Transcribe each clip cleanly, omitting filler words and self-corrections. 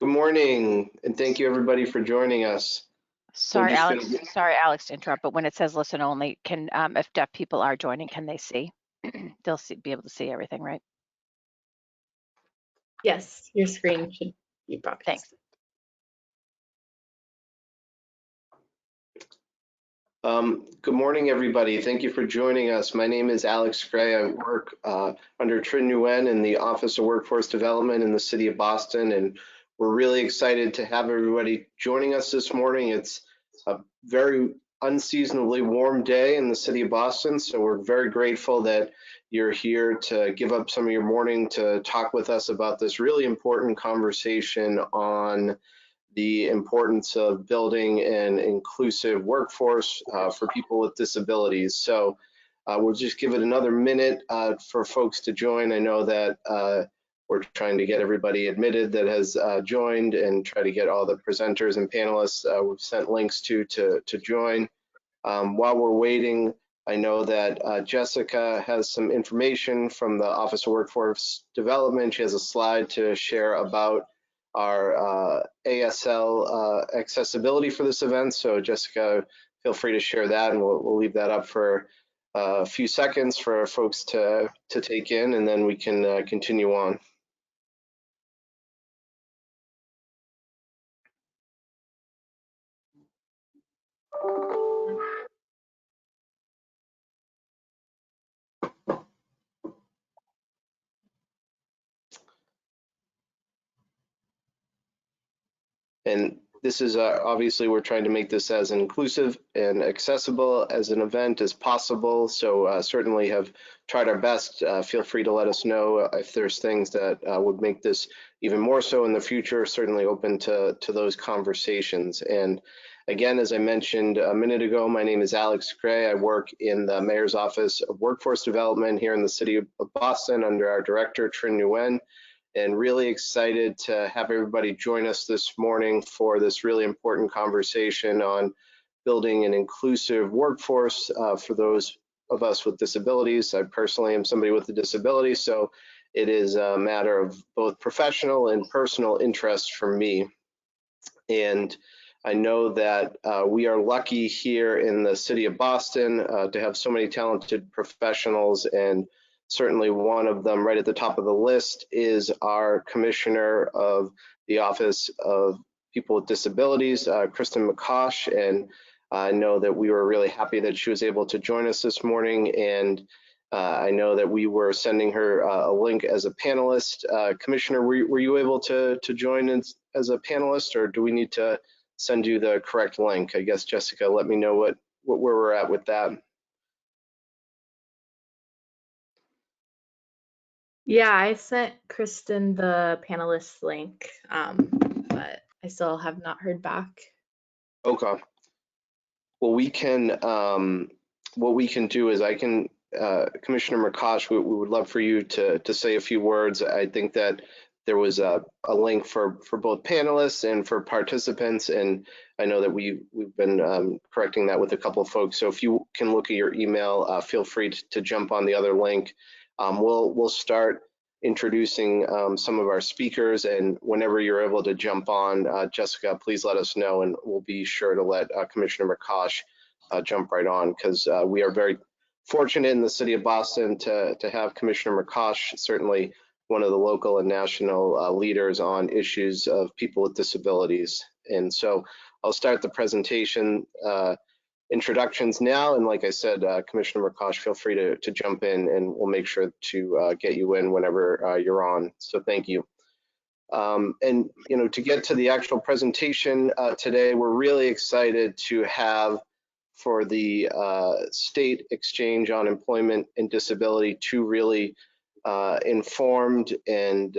Good morning, and thank you everybody for joining us. Sorry, Alex. Sorry, Alex, to interrupt, but when it says listen only, can if deaf people are joining, can they see? They'll be able to see everything, right? Yes, your screen should be broadcast. Thanks. Good morning, everybody. Thank you for joining us. My name is Alex Gray. I work under Trin Nguyen in the Office of Workforce Development in the City of Boston, and we're really excited to have everybody joining us this morning. It's a very unseasonably warm day in the City of Boston, so we're very grateful that you're here to give up some of your morning to talk with us about this really important conversation on the importance of building an inclusive workforce for people with disabilities. So we'll just give it another minute for folks to join. I know that we're trying to get everybody admitted that has joined and try to get all the presenters and panelists we've sent links to join. While we're waiting, I know that Jessica has some information from the Office of Workforce Development. She has a slide to share about our ASL accessibility for this event. So Jessica, feel free to share that, and we'll leave that up for a few seconds for folks to take in, and then we can continue on. And this is obviously we're trying to make this as inclusive and accessible as an event as possible. So certainly have tried our best. Feel free to let us know if there's things that would make this even more so in the future. Certainly open to those conversations. And again, as I mentioned a minute ago, my name is Alex Gray. I work in the Mayor's Office of Workforce Development here in the City of Boston under our director, Trin Nguyen. And really excited to have everybody join us this morning for this really important conversation on building an inclusive workforce for those of us with disabilities. I personally am somebody with a disability, so it is a matter of both professional and personal interest for me. And I know that we are lucky here in the City of Boston to have so many talented professionals, and certainly one of them right at the top of the list is our Commissioner of the Office of People with Disabilities, Krista Makash. And I know that we were really happy that she was able to join us this morning. And I know that we were sending her a link as a panelist. Commissioner, were you able to join as a panelist, or do we need to send you the correct link? I guess, Jessica, let me know where we're at with that. Yeah, I sent Kristen the panelist link, but I still have not heard back. Okay. Well, we can, what we can do is I can, Commissioner Makash, we would love for you to say a few words. I think that there was a link for both panelists and for participants, and I know that we've been correcting that with a couple of folks. So if you can look at your email, feel free to jump on the other link. We'll start introducing some of our speakers, and whenever you're able to jump on, Jessica, please let us know, and we'll be sure to let Commissioner Makash jump right on, because we are very fortunate in the City of Boston to have Commissioner Makash, certainly one of the local and national leaders on issues of people with disabilities. And so I'll start the presentation introductions now, and like I said, Commissioner Makash, feel free to jump in, and we'll make sure to get you in whenever you're on. So thank you. And you know, to get to the actual presentation today, we're really excited to have for the State Exchange on Employment and Disability two really informed and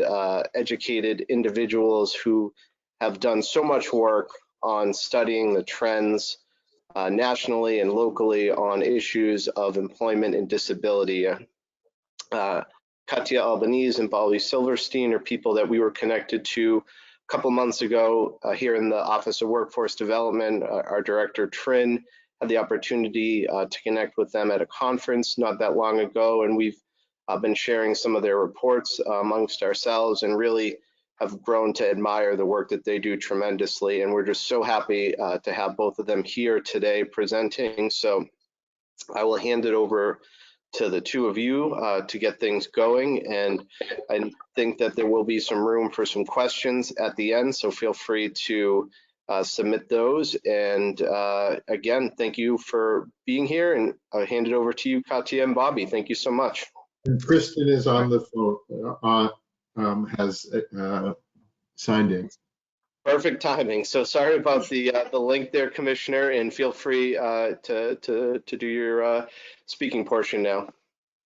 educated individuals who have done so much work on studying the trends nationally and locally on issues of employment and disability. Katia, Albanese, and Silverstein are people that we were connected to a couple months ago here in the Office of Workforce Development. Our director, Trin, had the opportunity to connect with them at a conference not that long ago, and we've been sharing some of their reports amongst ourselves, and really have grown to admire the work that they do tremendously. And we're just so happy to have both of them here today presenting. So I will hand it over to the two of you to get things going. And I think that there will be some room for some questions at the end, so feel free to submit those. And again, thank you for being here, and I'll hand it over to you, Katia and Bobby. Thank you so much. And Kristen is on the phone, has signed in. Perfect timing. So sorry about the link there, Commissioner, and feel free to do your speaking portion now.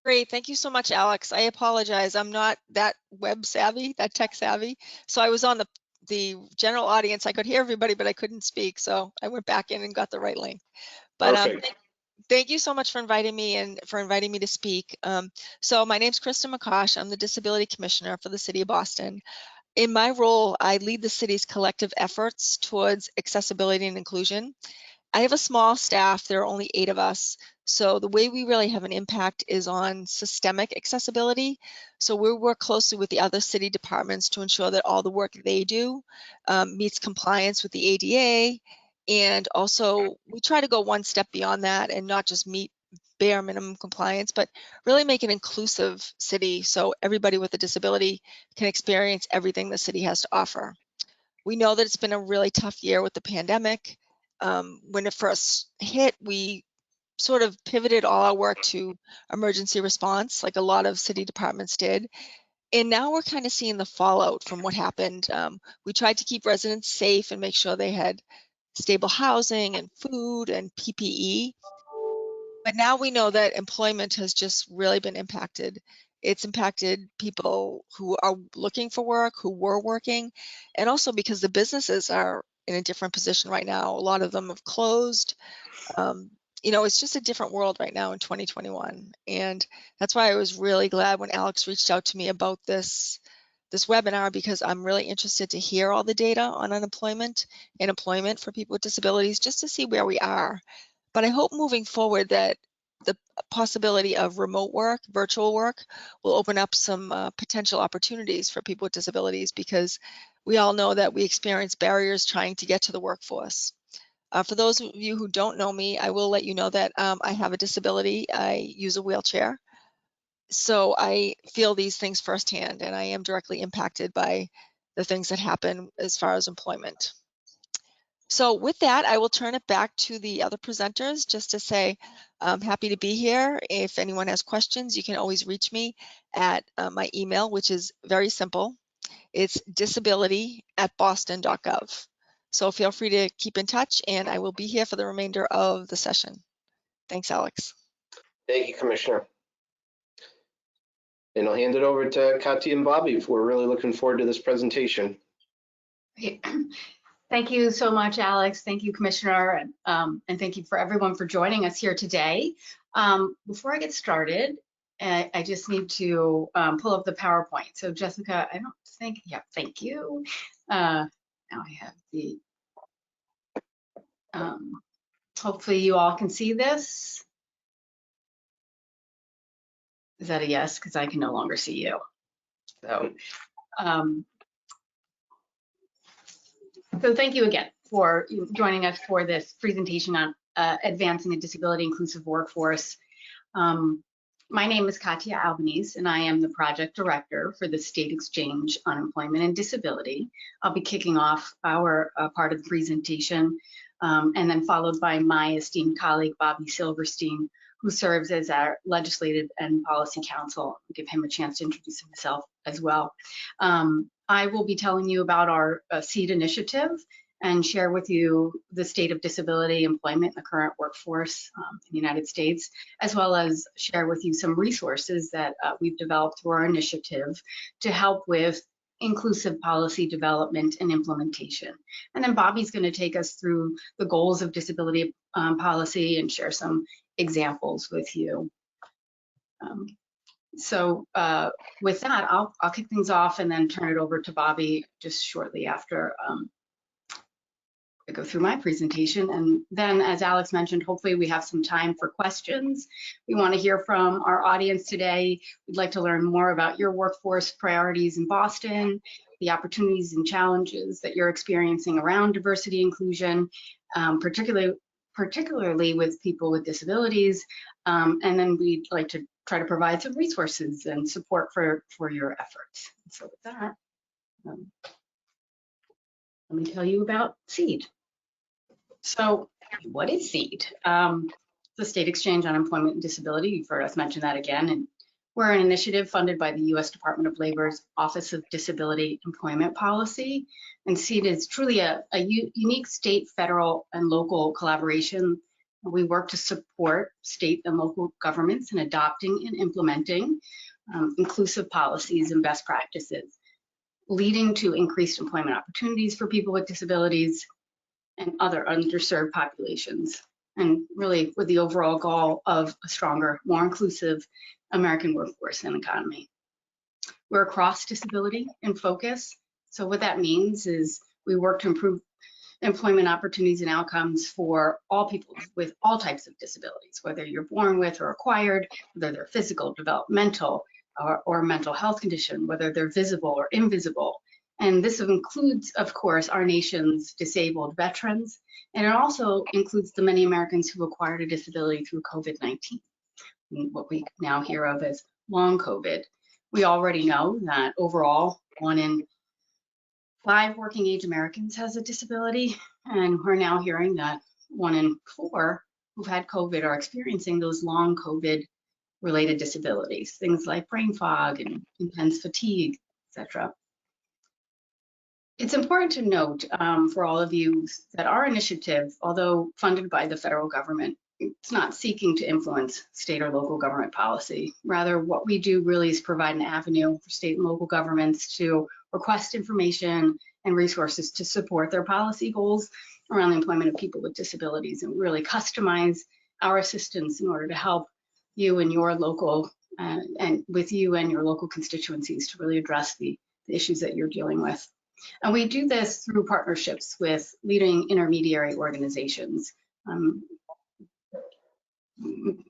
Great, thank you so much, Alex. I apologize, I'm not that web savvy, that tech savvy. So I was on the general audience. I could hear everybody, but I couldn't speak. So I went back in and got the right link. But thank you so much for inviting me and for inviting me to speak. So my name's Krista Makash. I'm the Disability Commissioner for the City of Boston. In my role, I lead the city's collective efforts towards accessibility and inclusion. I have a small staff, there are only 8 of us. So the way we really have an impact is on systemic accessibility. So we work closely with the other city departments to ensure that all the work they do meets compliance with the ADA. And also we try to go one step beyond that and not just meet bare minimum compliance, but really make an inclusive city so everybody with a disability can experience everything the city has to offer. We know that it's been a really tough year with the pandemic. When it first hit, we sort of pivoted all our work to emergency response, like a lot of city departments did. And now we're kind of seeing the fallout from what happened. We tried to keep residents safe and make sure they had stable housing and food and PPE. But now we know that employment has just really been impacted. It's impacted people who are looking for work, who were working, and also because the businesses are in a different position right now. A lot of them have closed. You know, it's just a different world right now in 2021. And that's why I was really glad when Alex reached out to me about this webinar, because I'm really interested to hear all the data on unemployment and employment for people with disabilities, just to see where we are. But I hope moving forward that the possibility of remote work, virtual work, will open up some potential opportunities for people with disabilities, because we all know that we experience barriers trying to get to the workforce. For those of you who don't know me, I will let you know that I have a disability. I use a wheelchair. So I feel these things firsthand, and I am directly impacted by the things that happen as far as employment. So with that, I will turn it back to the other presenters just to say I'm happy to be here. If anyone has questions, you can always reach me at my email, which is very simple. It's disability@boston.gov. So feel free to keep in touch, and I will be here for the remainder of the session. Thanks, Alex. Thank you, Commissioner. And I'll hand it over to Katia and Bobby. We're really looking forward to this presentation. Thank you so much, Alex. Thank you, Commissioner, and thank you for everyone for joining us here today. Before I get started, I just need to pull up the PowerPoint. So Jessica, I don't think, yeah, thank you. Now I have the, hopefully you all can see this. Is that a yes? Because I can no longer see you. So, so thank you again for joining us for this presentation on advancing a disability inclusive workforce. My name is Katia Albanese, and I am the project director for the State Exchange on Employment and Disability. I'll be kicking off our part of the presentation, and then followed by my esteemed colleague, Bobby Silverstein, who serves as our Legislative and Policy Counsel. I'll give him a chance to introduce himself as well. I will be telling you about our SEED initiative and share with you the state of disability employment in the current workforce in the United States, as well as share with you some resources that we've developed through our initiative to help with inclusive policy development and implementation. And then Bobby's going to take us through the goals of disability policy and share some examples with you. So with that, I'll kick things off and then turn it over to Bobby just shortly after go through my presentation, and then, as Alex mentioned, hopefully we have some time for questions. We want to hear from our audience today. We'd like to learn more about your workforce priorities in Boston, the opportunities and challenges that you're experiencing around diversity inclusion, particularly with people with disabilities, and then we'd like to try to provide some resources and support for your efforts. So with that, let me tell you about SEED. So what is SEED? The State Exchange on Employment and Disability. You've heard us mention that again. And we're an initiative funded by the U.S. Department of Labor's Office of Disability Employment Policy. And SEED is truly a unique state, federal, and local collaboration. We work to support state and local governments in adopting and implementing inclusive policies and best practices, leading to increased employment opportunities for people with disabilities and other underserved populations, and really with the overall goal of a stronger, more inclusive American workforce and economy. We're across disability in focus. So what that means is we work to improve employment opportunities and outcomes for all people with all types of disabilities, whether you're born with or acquired, whether they're physical, developmental, or mental health condition, whether they're visible or invisible. And this includes, of course, our nation's disabled veterans, and it also includes the many Americans who acquired a disability through COVID-19, what we now hear of as long COVID. We already know that overall, 1 in 5 working age Americans has a disability, and we're now hearing that 1 in 4 who've had COVID are experiencing those long COVID related disabilities, things like brain fog and intense fatigue, etc. It's important to note for all of you that our initiative, although funded by the federal government, it's not seeking to influence state or local government policy. Rather, what we do really is provide an avenue for state and local governments to request information and resources to support their policy goals around the employment of people with disabilities, and really customize our assistance in order to help you and your local, and with you and your local constituencies to really address the issues that you're dealing with. And we do this through partnerships with leading intermediary organizations.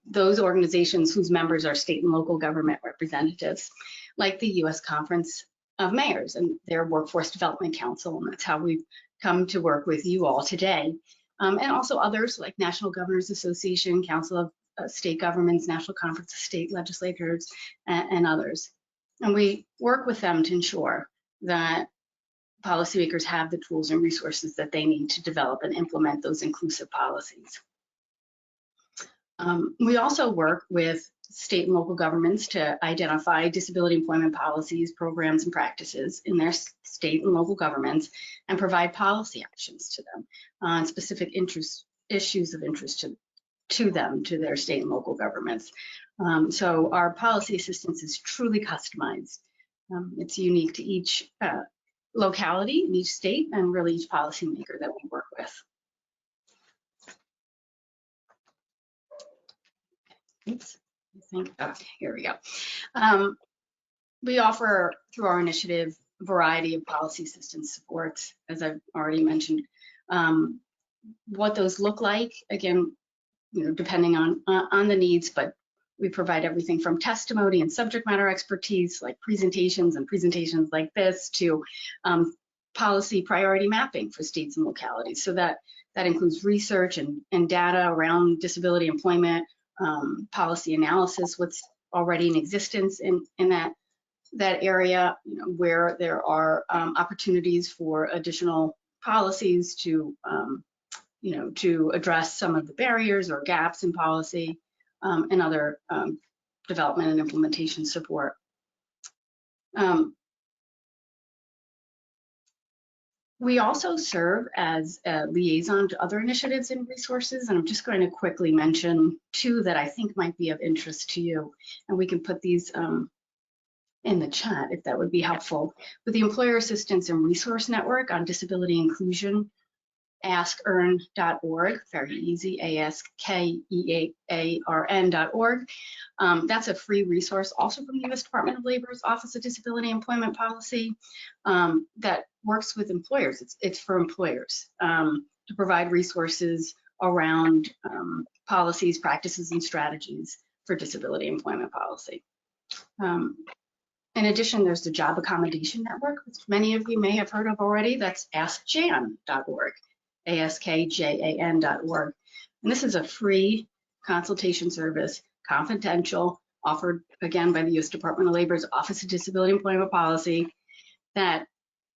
Those organizations whose members are state and local government representatives, like the U.S. Conference of Mayors and their Workforce Development Council, and that's how we've come to work with you all today. And also others like National Governors Association, Council of State Governments, National Conference of State Legislators, and others. And we work with them to ensure that policymakers have the tools and resources that they need to develop and implement those inclusive policies. We also work with state and local governments to identify disability employment policies, programs, and practices in their state and local governments, and provide policy actions to them on specific issues of interest to them, to their state and local governments. So our policy assistance is truly customized. It's unique to each locality in each state and really each policymaker that we work with. Oops, I think, okay, here we go. We offer through our initiative a variety of policy assistance supports, as I've already mentioned. What those look like, again, depending on the needs, but we provide everything from testimony and subject matter expertise, like presentations like this, to policy priority mapping for states and localities. So that includes research and data around disability employment, policy analysis, what's already in existence in that area, where there are opportunities for additional policies to address some of the barriers or gaps in policy, and other development and implementation support. We also serve as a liaison to other initiatives and resources, and I'm just going to quickly mention 2 that I think might be of interest to you, and we can put these in the chat if that would be helpful. With the Employer Assistance and Resource Network on Disability Inclusion, askearn.org, very easy, ASKEARN.org. That's a free resource also from the U.S. Department of Labor's Office of Disability Employment Policy that works with employers. It's for employers to provide resources around policies, practices, and strategies for disability employment policy. In addition, there's the Job Accommodation Network, which many of you may have heard of already. That's askjan.org, askjan.org. And this is a free consultation service, confidential, offered again by the U.S. Department of Labor's Office of Disability Employment Policy, that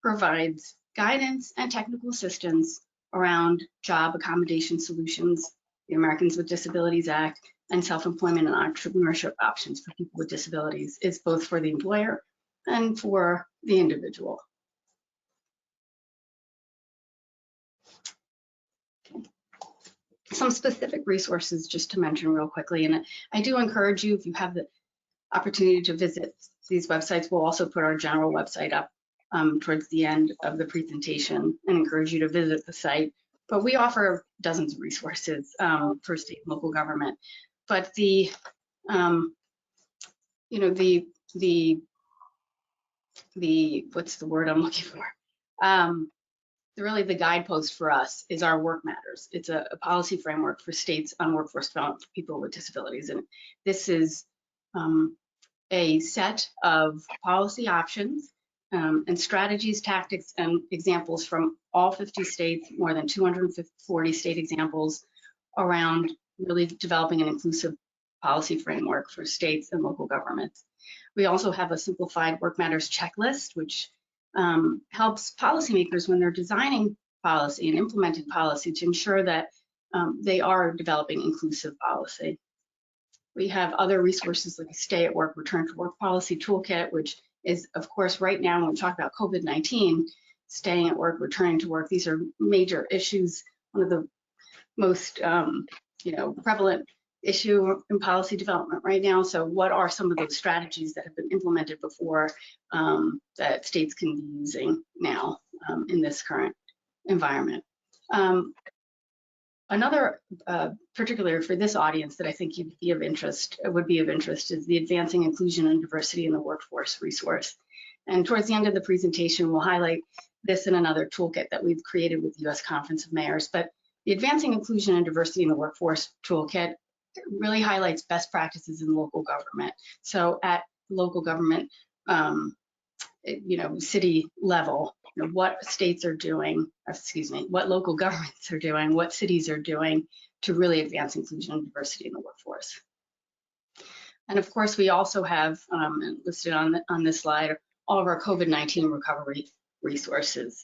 provides guidance and technical assistance around job accommodation solutions, the Americans with Disabilities Act, and self-employment and entrepreneurship options for people with disabilities. It's both for the employer and for the individual. Okay. Some specific resources just to mention real quickly, and I do encourage you, if you have the opportunity to visit these websites, we'll also put our general website up towards the end of the presentation and encourage you to visit the site. But we offer dozens of resources for state and local government. But the, you know, the what's the word I'm looking for? Really the guidepost for us is our Work Matters. It's a policy framework for states on workforce development for people with disabilities. And this is a set of policy options and strategies, tactics, and examples from all 50 states, more than 240 state examples around really developing an inclusive policy framework for states and local governments. We also have a simplified Work Matters checklist, which helps policymakers when they're designing policy and implementing policy to ensure that they are developing inclusive policy. We have other resources like a Stay at Work, Return to Work Policy Toolkit, which is, of course, right now when we talk about COVID-19, staying at work, returning to work, these are major issues, one of the most you know, prevalent issue in policy development right now. So what are some of those strategies that have been implemented before that states can be using now in this current environment? Another particular for this audience that I think would be of interest is the Advancing Inclusion and Diversity in the Workforce resource. And towards the end of the presentation, we'll highlight this and another toolkit that we've created with the U.S. Conference of Mayors. But the Advancing Inclusion and Diversity in the Workforce toolkit really highlights best practices in local government. So at local government, you know, city level, you know, what states are doing, excuse me, what local governments are doing, what cities are doing to really advance inclusion and diversity in the workforce. And of course, we also have listed on this slide all of our COVID-19 recovery resources.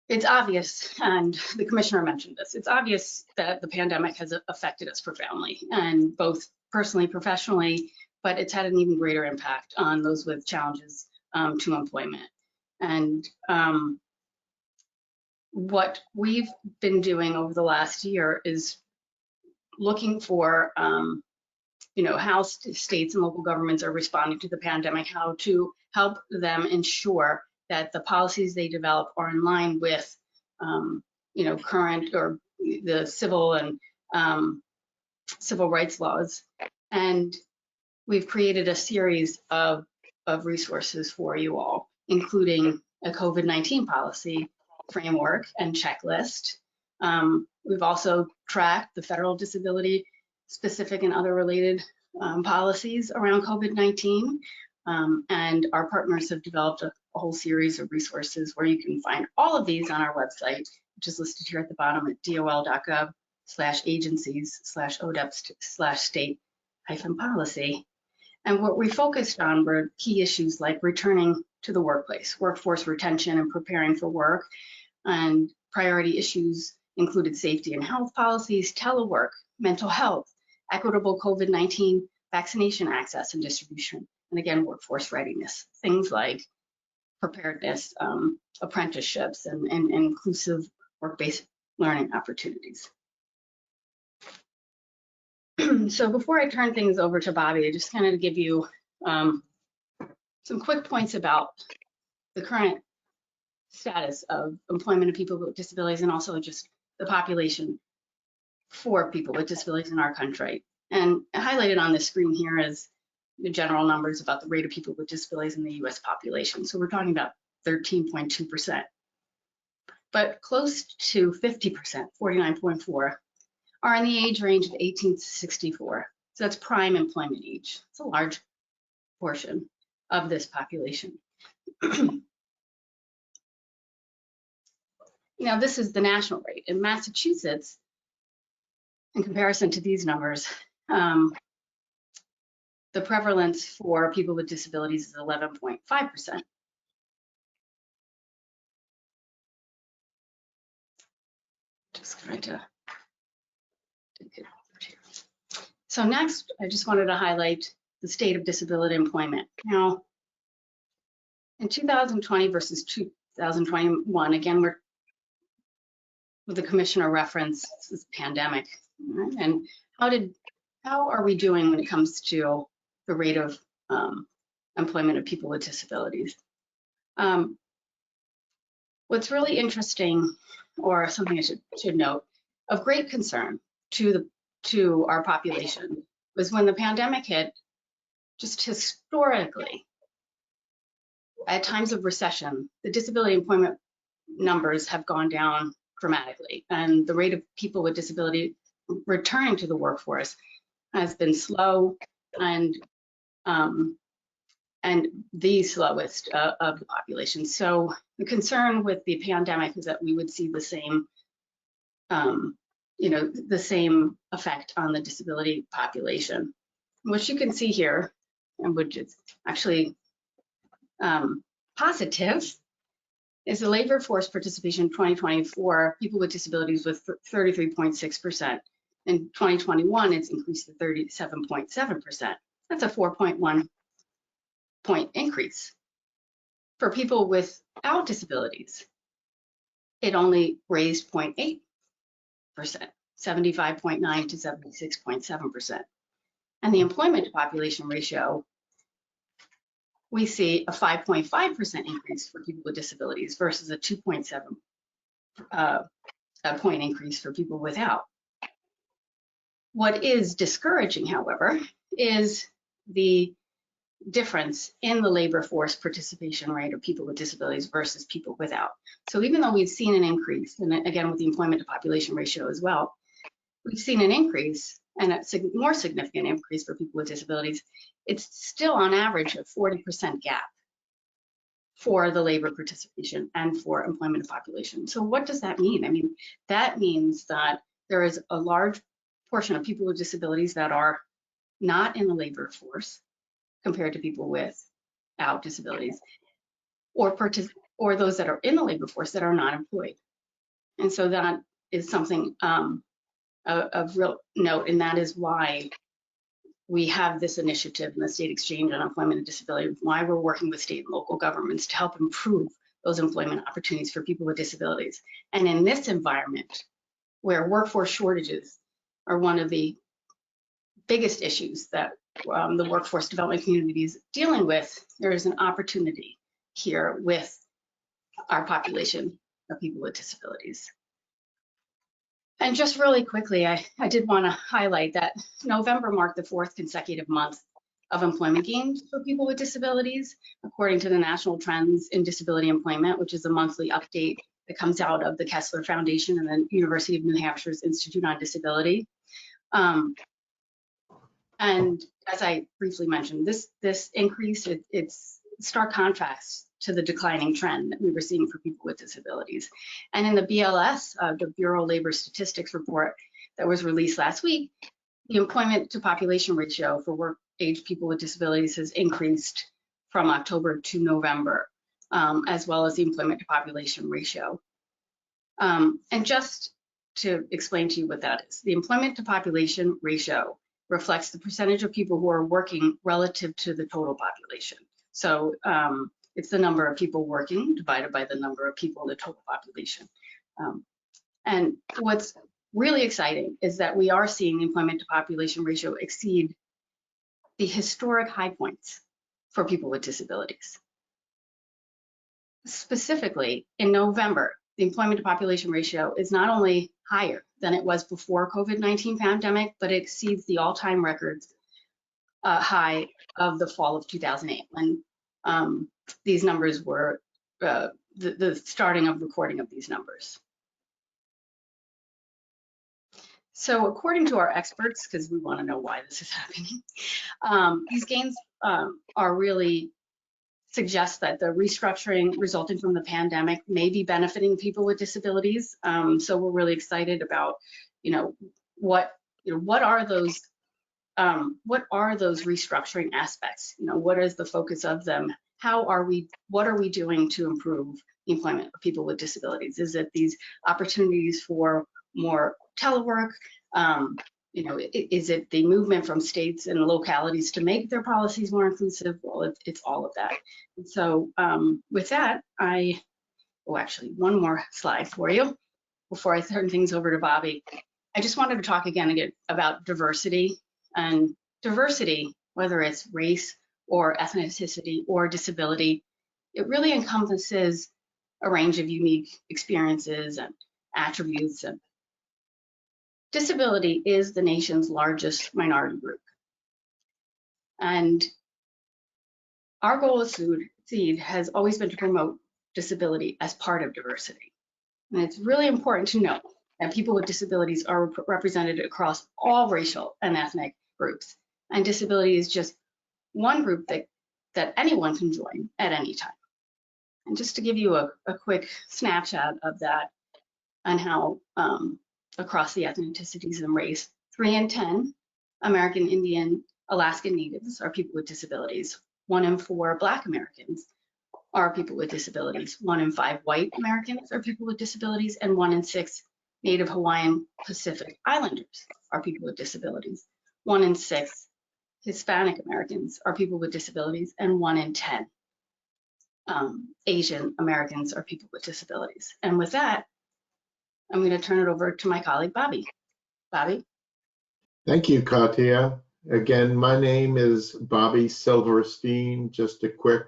It's obvious, and the commissioner mentioned this, it's obvious that the pandemic has affected us profoundly, and both personally, professionally, but it's had an even greater impact on those with challenges to employment. And what we've been doing over the last year is looking for, you know, how states and local governments are responding to the pandemic, how to help them ensure that the policies they develop are in line with, you know, current or the civil and civil rights laws. And we've created a series of resources for you all, including a COVID-19 policy framework and checklist. We've also tracked the federal disability specific and other related policies around COVID-19. And our partners have developed a whole series of resources where you can find all of these on our website, which is listed here at the bottom at dol.gov/agencies/ODEP/state-policy. And what we focused on were key issues like returning to the workplace, workforce retention and preparing for work. And priority issues included safety and health policies, telework, mental health, equitable COVID-19 vaccination access and distribution, and again, workforce readiness, things like preparedness, apprenticeships, and inclusive work-based learning opportunities. So before I turn things over to Bobby, I just wanted to give you some quick points about the current status of employment of people with disabilities and also just the population for people with disabilities in our country. And highlighted on the screen here is the general numbers about the rate of people with disabilities in the US population. So we're talking about 13.2%. but close to 50%, 49.4, are in the age range of 18 to 64. So that's prime employment age. It's a large portion of this population. Now, this is the national rate. In Massachusetts, in comparison to these numbers, the prevalence for people with disabilities is 11.5%. Just trying to get here. So next, I just wanted to highlight the state of disability employment. Now, in 2020 versus 2021, again, we're with the commissioner reference this pandemic, right? And how are we doing when it comes to the rate of employment of people with disabilities? What's really interesting, or something I should note, of great concern to our population was when the pandemic hit, just historically, at times of recession, the disability employment numbers have gone down dramatically, and the rate of people with disability returning to the workforce has been slow and the slowest of the population. So the concern with the pandemic is that we would see the same, the same effect on the disability population. What you can see here, and which is actually positive, is the labor force participation in 2024, people with disabilities with 33.6%. In 2021, it's increased to 37.7%. That's a 4.1 point increase. For people without disabilities, it only raised 0.8%, 75.9 to 76.7%. And the employment to population ratio, we see a 5.5% increase for people with disabilities versus a 2.7 point increase for people without. What is discouraging, however, is the difference in the labor force participation rate of people with disabilities versus people without. So even though we've seen an increase, and again with the employment to population ratio as well, we've seen an increase and a more significant increase for people with disabilities, it's still on average a 40% gap for the labor participation and for employment to population. So what does that mean? I mean, that means that there is a large portion of people with disabilities that are not in the labor force compared to people without disabilities, or those that are in the labor force that are not employed. And so that is something of real note, and that is why we have this initiative in the State Exchange on Employment and Disability, why we're working with state and local governments to help improve those employment opportunities for people with disabilities. And in this environment, where workforce shortages are one of the biggest issues that the workforce development community is dealing with, there is an opportunity here with our population of people with disabilities. And just really quickly, I did want to highlight that November marked the 4th consecutive month of employment gains for people with disabilities, according to the National Trends in Disability Employment, which is a monthly update that comes out of the Kessler Foundation and the University of New Hampshire's Institute on Disability. And as I briefly mentioned, this increase, it's stark contrast to the declining trend that we were seeing for people with disabilities. And in the BLS, the Bureau of Labor Statistics report that was released last week, the employment to population ratio for work-age people with disabilities has increased from October to November, as well as the employment to population ratio. And just to explain to you what that is, the employment to population ratio reflects the percentage of people who are working relative to the total population. So it's the number of people working divided by the number of people in the total population. And what's really exciting is that we are seeing the employment to population ratio exceed the historic high points for people with disabilities. Specifically, in November, the employment to population ratio is not only higher than it was before COVID-19 pandemic, but it exceeds the all-time records high of the fall of 2008, when these numbers were the starting of recording of these numbers. So according to our experts, because we want to know why this is happening, these gains are really suggest that the restructuring resulting from the pandemic may be benefiting people with disabilities. So we're really excited about, what are those restructuring aspects? What is the focus of them? What are we doing to improve the employment of people with disabilities? Is it these opportunities for more telework? Is it the movement from states and localities to make their policies more inclusive? Well, it's all of that. And so with that, actually one more slide for you before I turn things over to Bobby. I just wanted to talk again about diversity. And diversity, whether it's race or ethnicity or disability, it really encompasses a range of unique experiences and attributes. And disability is the nation's largest minority group. And our goal at SEED has always been to promote disability as part of diversity. And it's really important to note that people with disabilities are represented across all racial and ethnic groups. And disability is just one group that anyone can join at any time. And just to give you a quick snapshot of that and how across the ethnicities and race, 3 in 10 American Indian Alaskan Natives are people with disabilities. 1 in 4 Black Americans are people with disabilities. 1 in 5 white Americans are people with disabilities, and 1 in 6 Native Hawaiian Pacific Islanders are people with disabilities. 1 in 6 Hispanic Americans are people with disabilities, and 1 in 10 Asian Americans are people with disabilities. And with that, I'm going to turn it over to my colleague, Bobby. Bobby? Thank you, Katia. Again, my name is Bobby Silverstein. Just a quick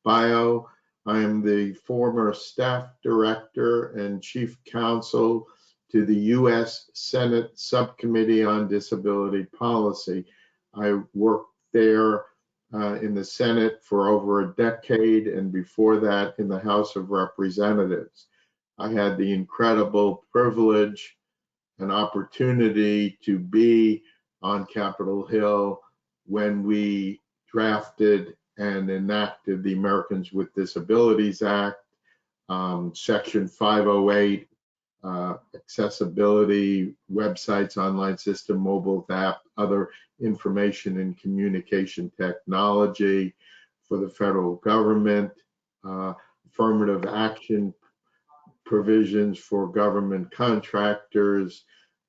bio. I am the former staff director and chief counsel to the U.S. Senate Subcommittee on Disability Policy. I worked there in the Senate for over a decade, and before that in the House of Representatives. I had the incredible privilege and opportunity to be on Capitol Hill when we drafted and enacted the Americans with Disabilities Act, Section 508, accessibility, websites, online system, mobile app, other information and communication technology for the federal government, affirmative action provisions for government contractors,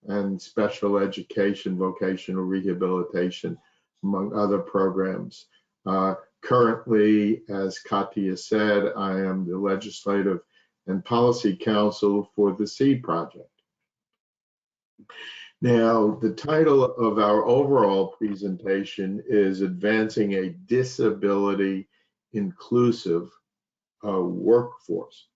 and special education, vocational rehabilitation, among other programs. Currently, as Katia said, I am the Legislative and Policy Counsel for the SEED project. Now, the title of our overall presentation is Advancing a Disability Inclusive Workforce.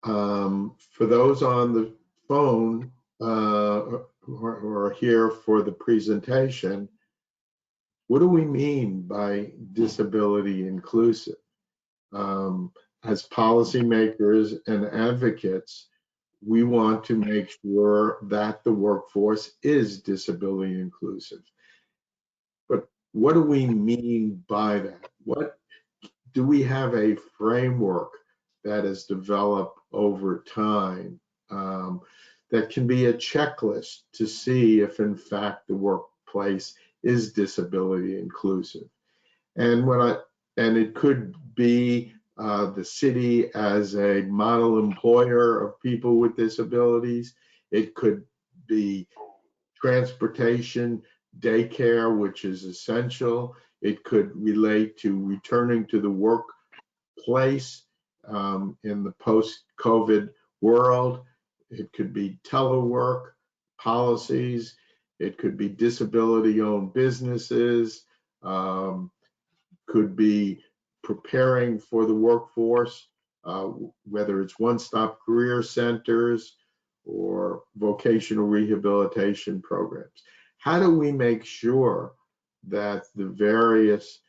For those on the phone who are here for the presentation, what do we mean by disability inclusive? As policymakers and advocates, we want to make sure that the workforce is disability inclusive. But what do we mean by that? What do we have a framework that is developed over time that can be a checklist to see if in fact the workplace is disability inclusive? And it could be the city as a model employer of people with disabilities. It could be transportation, daycare, which is essential. It could relate to returning to the workplace in the post-COVID world. It could be telework policies. It could be disability-owned businesses. Could be preparing for the workforce, whether it's one-stop career centers or vocational rehabilitation programs. How do we make sure that the various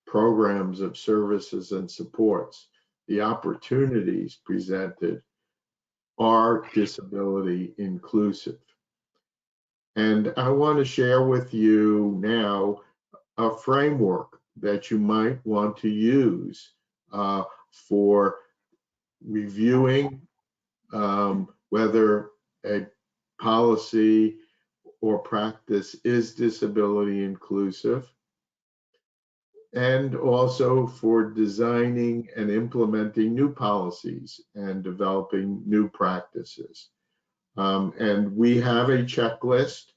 programs of services and supports, the opportunities presented are disability inclusive. And I want to share with you now a framework that you might want to use for reviewing whether a policy or practice is disability inclusive, and also for designing and implementing new policies and developing new practices. And we have a checklist,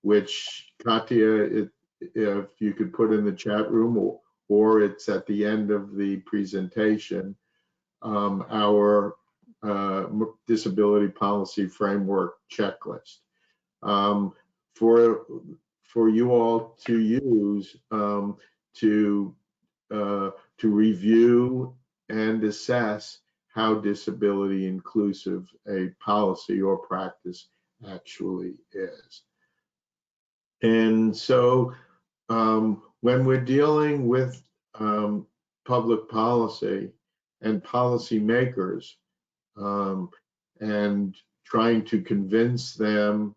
which Katia, if you could put in the chat room, or it's at the end of the presentation, our disability policy framework checklist for you all to use to review and assess how disability inclusive a policy or practice actually is. And so when we're dealing with public policy and policymakers and trying to convince them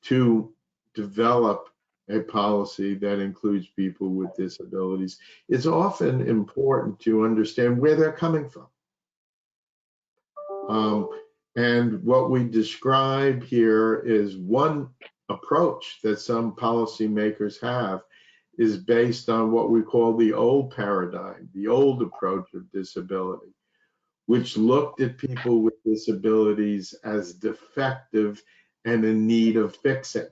to develop a policy that includes people with disabilities, it's often important to understand where they're coming from. And what we describe here is one approach that some policymakers have is based on what we call the old paradigm, the old approach of disability, which looked at people with disabilities as defective and in need of fixing.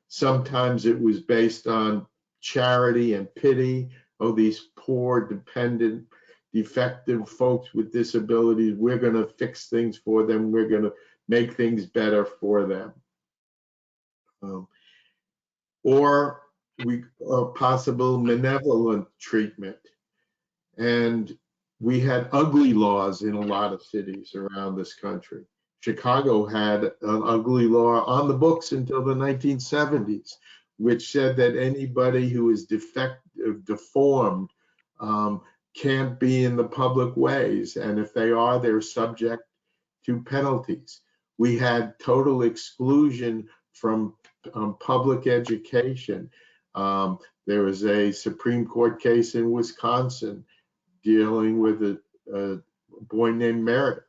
Sometimes it was based on charity and pity. Oh, these poor, dependent, defective folks with disabilities, we're going to fix things for them. We're going to make things better for them. Or possible malevolent treatment. And we had ugly laws in a lot of cities around this country. Chicago had an ugly law on the books until the 1970s, which said that anybody who is defective, deformed, can't be in the public ways. And if they are, they're subject to penalties. We had total exclusion from public education. There was a Supreme Court case in Wisconsin dealing with a boy named Merritt,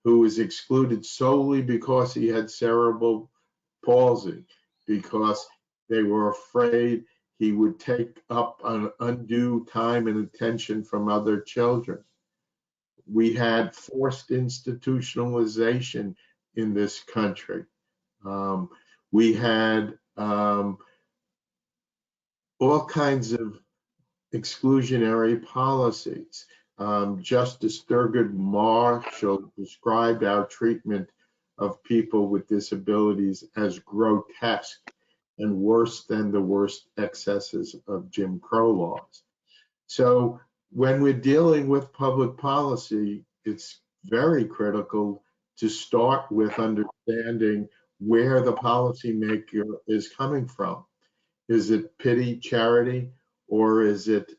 who was excluded solely because he had cerebral palsy, because they were afraid he would take up an undue time and attention from other children. We had forced institutionalization in this country. We had all kinds of exclusionary policies. Justice Thurgood Marshall described our treatment of people with disabilities as grotesque and worse than the worst excesses of Jim Crow laws. So when we're dealing with public policy, it's very critical to start with understanding where the policymaker is coming from. Is it pity, charity, or is it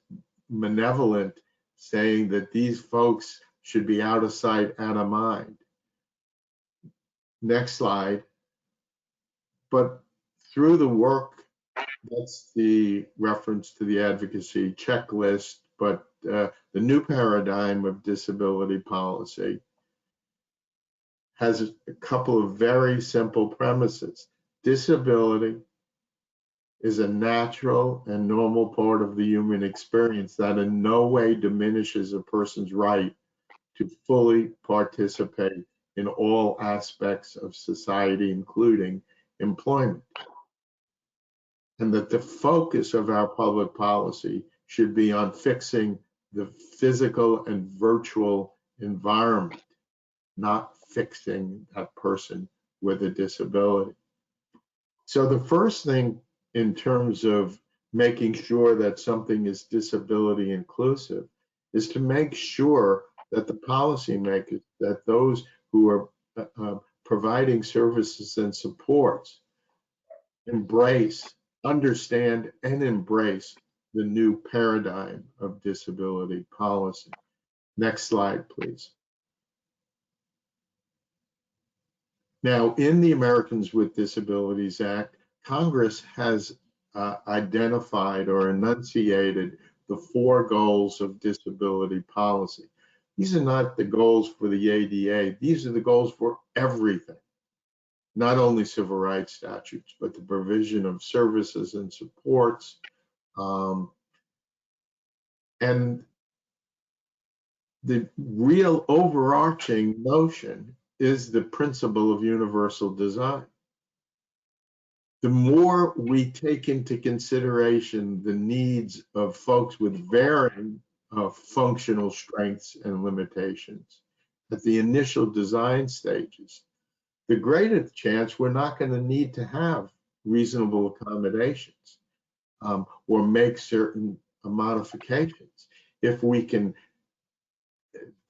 malevolent, saying that these folks should be out of sight, out of mind? Next slide. But through the work, that's the reference to the advocacy checklist, but the new paradigm of disability policy has a couple of very simple premises. Disability is a natural and normal part of the human experience that in no way diminishes a person's right to fully participate in all aspects of society, including employment. And that the focus of our public policy should be on fixing the physical and virtual environment, not fixing that person with a disability. So the first thing in terms of making sure that something is disability inclusive is to make sure that the policymakers, that those who are providing services and supports, embrace, understand, and embrace the new paradigm of disability policy. Next slide, please. Now, in the Americans with Disabilities Act, Congress has identified or enunciated the 4 goals of disability policy. These are not the goals for the ADA. These are the goals for everything, not only civil rights statutes, but the provision of services and supports. And the real overarching notion is the principle of universal design. The more we take into consideration the needs of folks with varying functional strengths and limitations at the initial design stages, the greater the chance we're not going to need to have reasonable accommodations or make certain modifications. If we can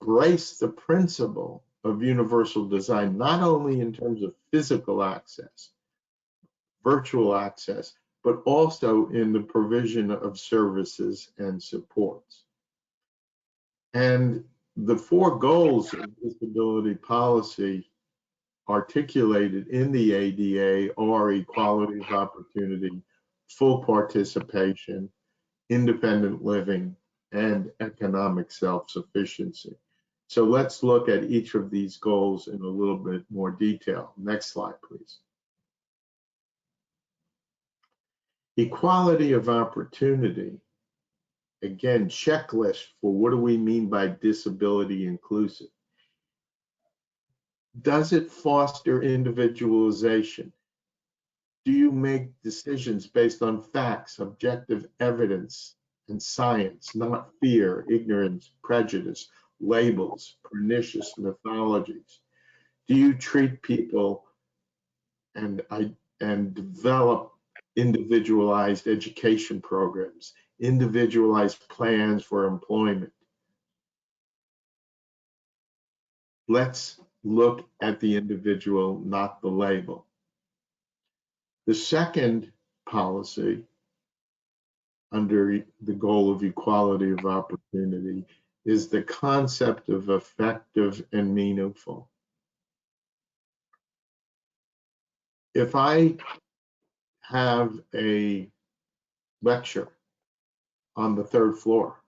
embrace the principle of universal design, not only in terms of physical access, virtual access, but also in the provision of services and supports. And the 4 goals of disability policy articulated in the ADA are equality of opportunity, full participation, independent living, and economic self-sufficiency. So let's look at each of these goals in a little bit more detail. Next slide, please. Equality of opportunity. Again, checklist for what do we mean by disability inclusive? Does it foster individualization? Do you make decisions based on facts, objective evidence, and science, not fear, ignorance, prejudice, labels, pernicious mythologies? Do you treat people and develop individualized education programs, individualized plans for employment? Let's look at the individual, not the label. The second policy under the goal of equality of opportunity is the concept of effective and meaningful. If I have a lecture on the 3rd floor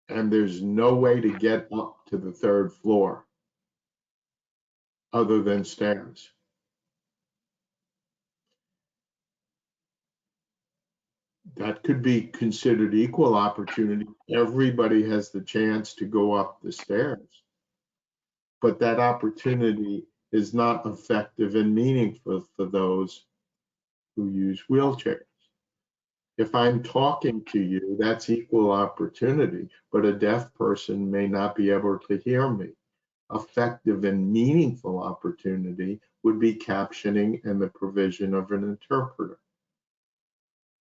and there's no way to get up to the 3rd floor other than stairs, that could be considered equal opportunity. Everybody has the chance to go up the stairs, but that opportunity is not effective and meaningful for those who use wheelchairs. If I'm talking to you, that's equal opportunity, but a deaf person may not be able to hear me. Effective and meaningful opportunity would be captioning and the provision of an interpreter.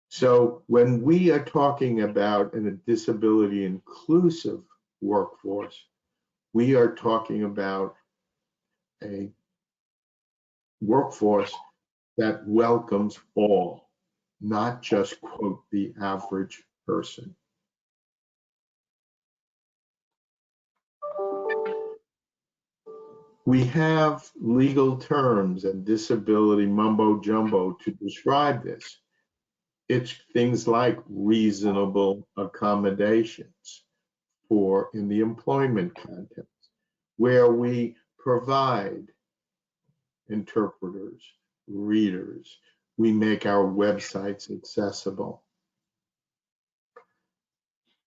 So when we are talking about a disability inclusive workforce, we are talking about a workforce that welcomes all, not just, quote, the average person. We have legal terms and disability mumbo jumbo to describe this. It's things like reasonable accommodations in the employment context, where we provide interpreters, readers, we make our websites accessible.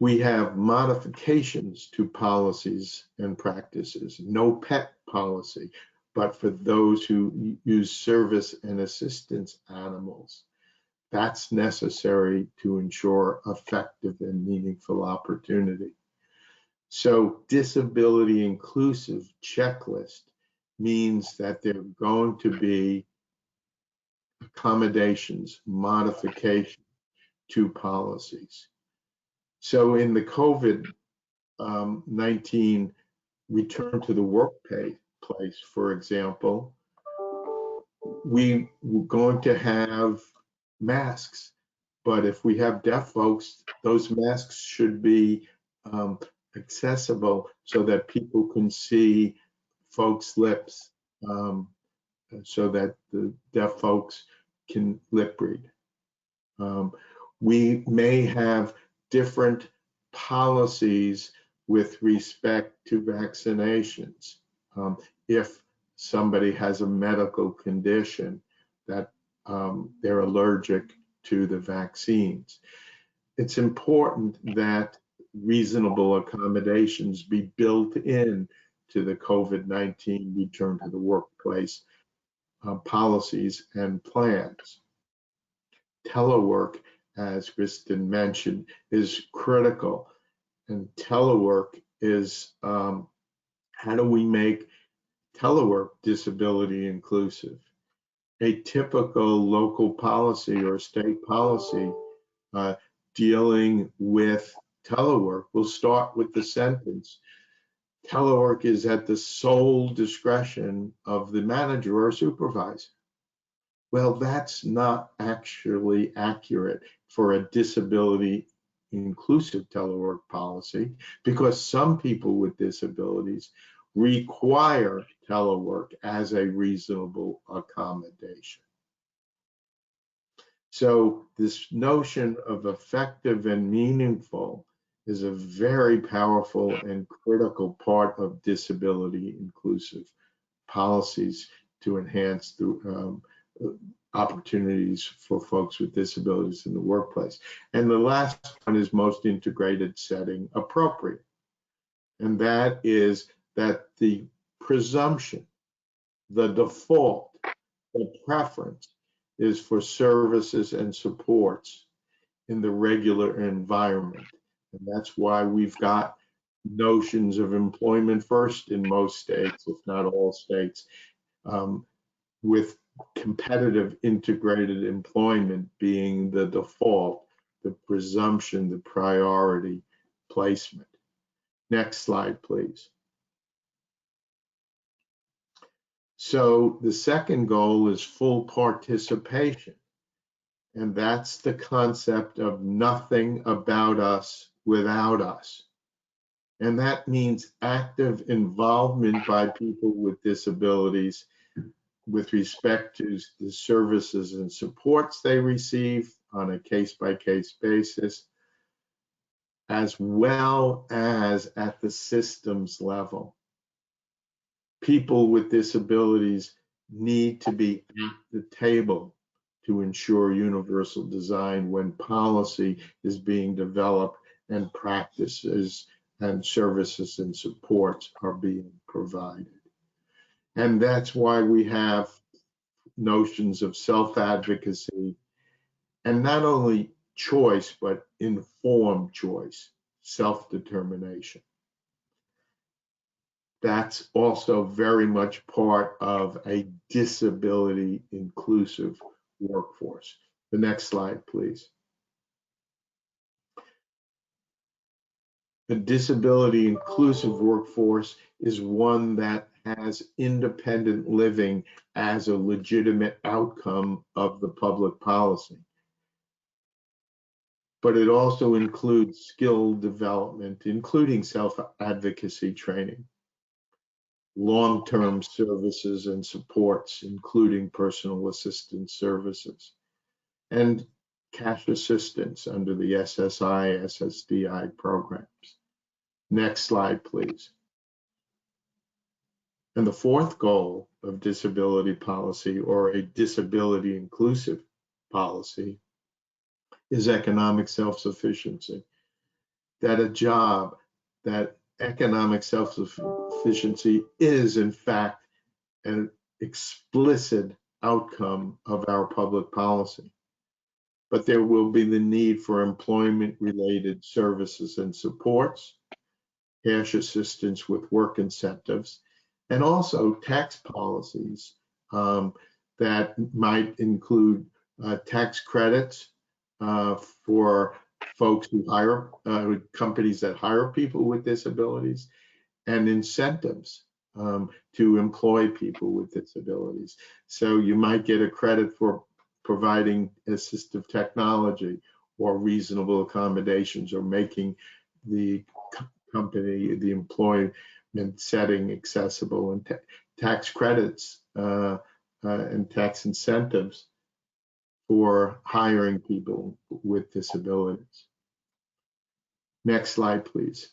We have modifications to policies and practices, no pet policy, but for those who use service and assistance animals. That's necessary to ensure effective and meaningful opportunity. So disability inclusive checklist means that there are going to be accommodations, modification to policies. So in the COVID-19 return to the workplace, for example, we were going to have masks, But if we have deaf folks, those masks should be accessible so that people can see folks' lips, so that the deaf folks can lip read. We may have different policies with respect to vaccinations. If somebody has a medical condition that they're allergic to the vaccines, it's important that reasonable accommodations be built in to the COVID-19 return to the workplace policies and plans. Telework, as Kristen mentioned, is critical. And telework is, how do we make telework disability inclusive? A typical local policy or state policy dealing with telework will start with the sentence, telework is at the sole discretion of the manager or supervisor. Well, that's not actually accurate for a disability inclusive telework policy, because some people with disabilities require telework as a reasonable accommodation. So this notion of effective and meaningful is a very powerful and critical part of disability inclusive policies to enhance the opportunities for folks with disabilities in the workplace. And the last one is most integrated setting appropriate. And that is that the presumption, the default, the preference is for services and supports in the regular environment. And that's why we've got notions of employment first in most states, if not all states, with competitive integrated employment being the default, the presumption, the priority placement. Next slide, please. So the second goal is full participation. And that's the concept of nothing about us without us. And that means active involvement by people with disabilities with respect to the services and supports they receive on a case-by-case basis, as well as at the systems level. People with disabilities need to be at the table to ensure universal design when policy is being developed and practices and services and supports are being provided. And that's why we have notions of self-advocacy, and not only choice, but informed choice, self-determination. That's also very much part of a disability inclusive workforce. The next slide, please. The disability inclusive workforce is one that has independent living as a legitimate outcome of the public policy. But it also includes skill development, including self-advocacy training, long-term services and supports, including personal assistance services, and cash assistance under the SSI, SSDI programs. Next slide, please. And the fourth goal of disability policy, or a disability inclusive policy, is economic self-sufficiency. That a job, that economic self-sufficiency is in fact an explicit outcome of our public policy. But there will be the need for employment-related services and supports, cash assistance with work incentives, and also tax policies that might include tax credits for folks who hire, companies that hire people with disabilities, and incentives to employ people with disabilities. So you might get a credit for providing assistive technology or reasonable accommodations, or making the company, the employment setting accessible, and tax credits and tax incentives for hiring people with disabilities. Next slide, please.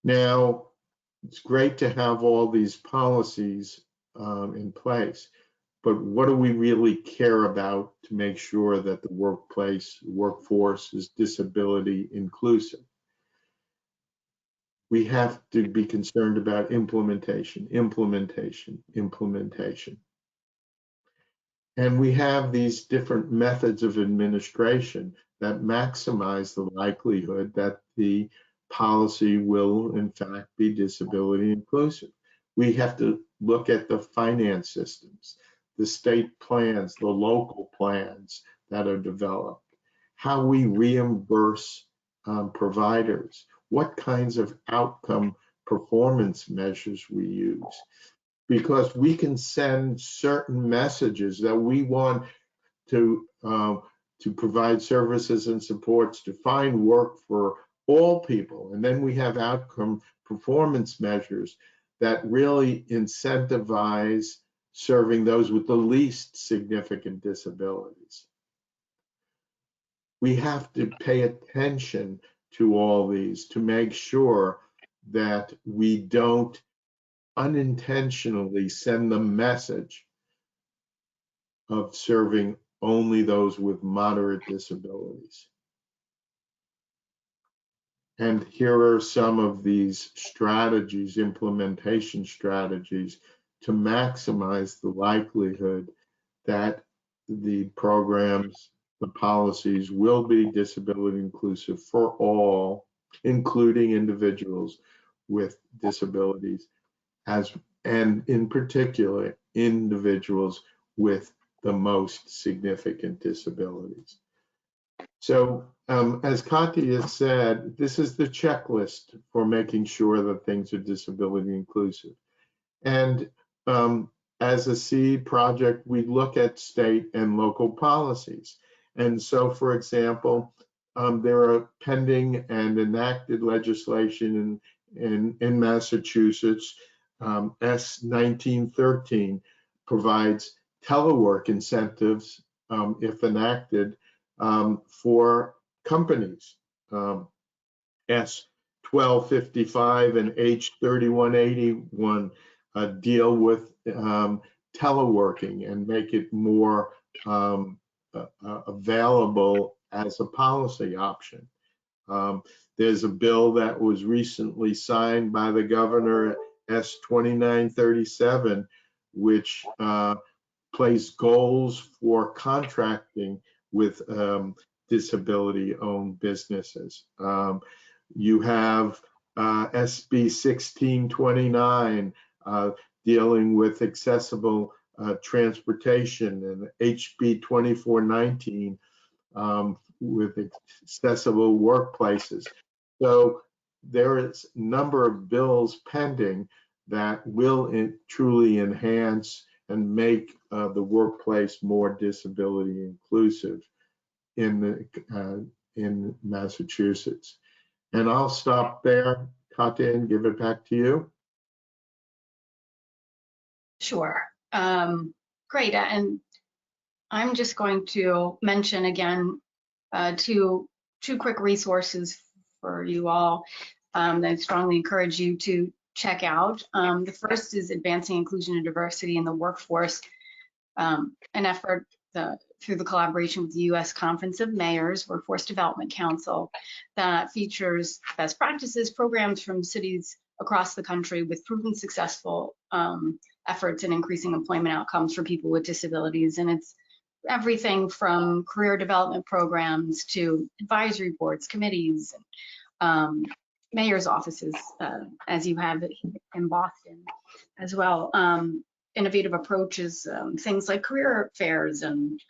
Now, it's great to have all these policies in place, but what do we really care about to make sure that the workforce is disability inclusive? We have to be concerned about implementation. And we have these different methods of administration that maximize the likelihood that the policy will, in fact, be disability inclusive. We have to look at the finance systems, the state plans, the local plans that are developed, how we reimburse providers, what kinds of outcome performance measures we use. Because we can send certain messages that we want to provide services and supports to find work for all people. And then we have outcome performance measures that really incentivize serving those with the least significant disabilities. We have to pay attention to all these to make sure that we don't unintentionally send the message of serving only those with moderate disabilities. And here are some of these strategies, implementation strategies, to maximize the likelihood that the programs, the policies will be disability inclusive for all, including individuals with disabilities, and in particular, individuals with the most significant disabilities. So as Katia said, this is the checklist for making sure that things are disability inclusive. And as a seed project, we look at state and local policies. And so, for example, there are pending and enacted legislation in Massachusetts. S 1913 provides telework incentives, if enacted, for companies. S 1255 and H 3181 deal with teleworking and make it more available as a policy option. There's a bill that was recently signed by the governor, S 2937, which placed goals for contracting with disability-owned businesses. You have SB 1629 dealing with accessible transportation, and HB 2419 with accessible workplaces. So there is a number of bills pending that will truly enhance and make the workplace more disability inclusive in Massachusetts. And I'll stop there, Katia, and give it back to you. Sure. Great. And I'm just going to mention again two quick resources for you all that I strongly encourage you to check out. The first is Advancing Inclusion and Diversity in the Workforce, an effort through the collaboration with the U.S. Conference of Mayors Workforce Development Council that features best practices programs from cities across the country with proven successful efforts in increasing employment outcomes for people with disabilities. And it's everything from career development programs to advisory boards, committees, mayor's offices, as you have in Boston as well. Innovative approaches, things like career fairs and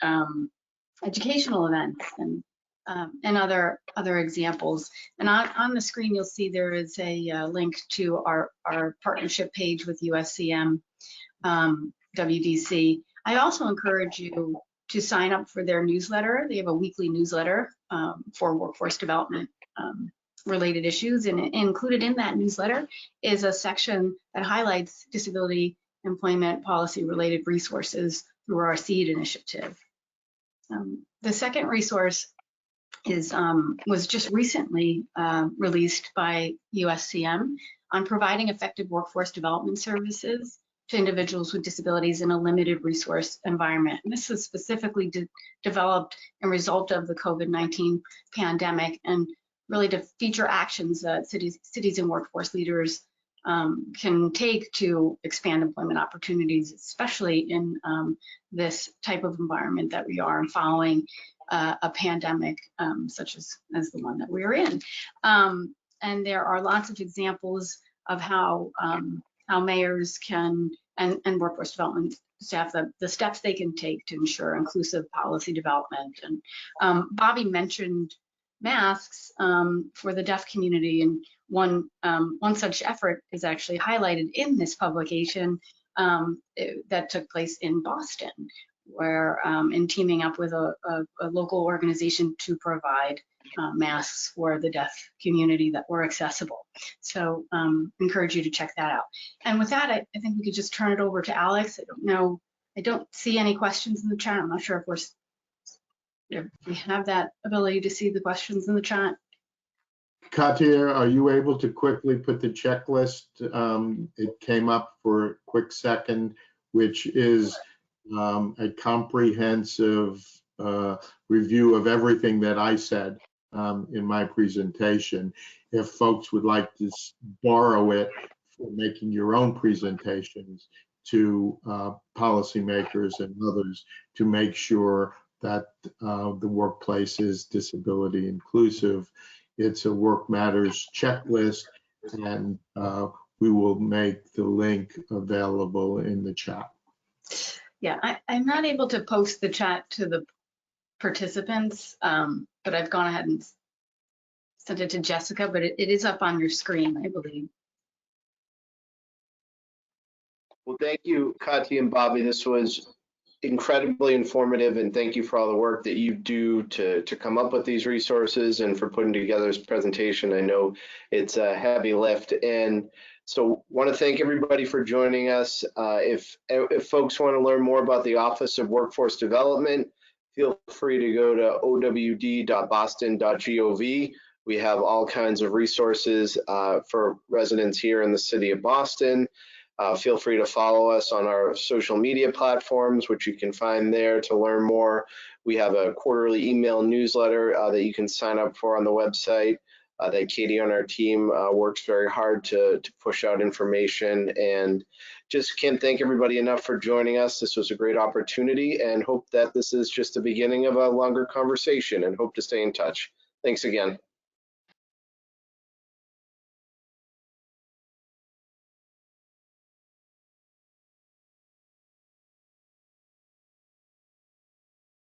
educational events and other examples. And on the screen, you'll see there is a link to our partnership page with USCM WDC. I also encourage you to sign up for their newsletter. They have a weekly newsletter for workforce development related issues, and included in that newsletter is a section that highlights disability employment policy related resources through our SEED initiative. The second resource was just recently released by USCM on providing effective workforce development services to individuals with disabilities in a limited resource environment. And this is specifically developed and result of the COVID-19 pandemic, and really to feature actions that cities and workforce leaders can take to expand employment opportunities, especially in this type of environment that we are following a pandemic such as the one that we're in. And there are lots of examples of how mayors can and workforce development staff, the steps they can take to ensure inclusive policy development. And Bobby mentioned masks for the deaf community, and one such effort is actually highlighted in this publication that took place in Boston, where in teaming up with a local organization to provide masks for the deaf community that were accessible. So encourage you to check that out. And with that, I think we could just turn it over to Alex. I don't see any questions in the chat. I'm not sure if we have that ability to see the questions in the chat. Katia, are you able to quickly put the checklist? It came up for a quick second, which is a comprehensive review of everything that I said in my presentation. If folks would like to borrow it for making your own presentations to policymakers and others to make sure that the workplace is disability inclusive. It's a Work Matters checklist, and we will make the link available in the chat. Yeah, I'm not able to post the chat to the participants, but I've gone ahead and sent it to Jessica, but it is up on your screen, I believe. Well, thank you, Katia and Bobby. This was incredibly informative, and thank you for all the work that you do to come up with these resources and for putting together this presentation. I know it's a heavy lift, and so want to thank everybody for joining us. If folks want to learn more about the Office of Workforce Development, feel free to go to owd.boston.gov. We have all kinds of resources for residents here in the city of Boston. Feel free to follow us on our social media platforms, which you can find there to learn more. We have a quarterly email newsletter that you can sign up for on the website that Katie on our team works very hard to push out information. And just can't thank everybody enough for joining us. This was a great opportunity, and hope that this is just the beginning of a longer conversation, and hope to stay in touch. Thanks again.